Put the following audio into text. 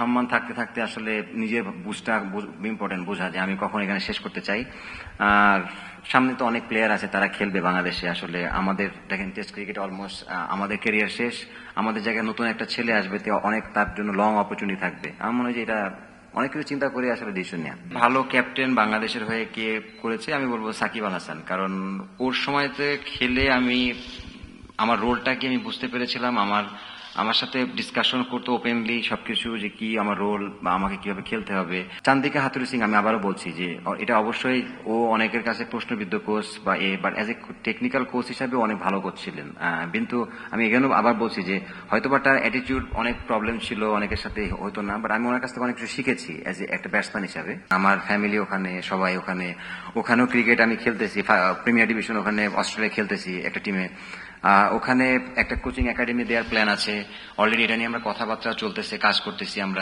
সম্মান থাকতে থাকতে আসলে নিজের বুঝটা ইম্পর্টেন্ট, বোঝা যে আমি কখন এখানে শেষ করতে চাই। আর সামনে তো অনেক প্লেয়ার আছে, তারা খেলবে বাংলাদেশে। আসলে আমাদের দেখেন টেস্ট ক্রিকেট অলমোস্ট আমাদের ক্যারিয়ার শেষ। আমাদের জায়গায় নতুন একটা ছেলে আসবে, তো অনেক তার জন্য লং অপরচুনিটি থাকবে। আমার মনে হয় যে এটা অনেক কিছু চিন্তা করে আসলে ডিসিশন নেওয়া। ভালো ক্যাপ্টেন বাংলাদেশের হয়ে কে করেছে আমি বলবো সাকিব আল হাসান, কারণ ওর সময়তে খেলে আমার রোলটাকে আমি বুঝতে পেরেছিলাম। আমার সাথে ডিসকাশন করতে ওপেনলি সবকিছু, যে কি আমার রোল বা আমাকে কিভাবে খেলতে হবে। চান্দিকা হাতুরু সিং, আমি আবারও বলছি যে এটা অবশ্যই ও অনেকের কাছে প্রশ্নবিদ্ধ কোচ বা but as a technical coach হিসাবে অনেক ভালো কোচ ছিলেন। কিন্তু আমি এখানেও আবার বলছি যে হয়তোবা তার অ্যাটিটিউড অনেক প্রবলেম ছিল, অনেকের সাথে হয়তো না, বাট আমি ওনার কাছ থেকে অনেক কিছু শিখেছি অ্যাজ এ একটা ব্যাটসম্যান হিসাবে। আমার ফ্যামিলি ওখানে, সবাই ওখানেও ক্রিকেট আমি খেলতেছি, প্রিমিয়ার ডিভিশন ওখানে অস্ট্রেলিয়া খেলতেছি একটা টিমে। ওখানে একটা কোচিং একাডেমি দেওয়ার প্ল্যান আছে অলরেডি, এটা নিয়ে আমরা কথাবার্তা চলতেছে, কাজ করতেছি আমরা।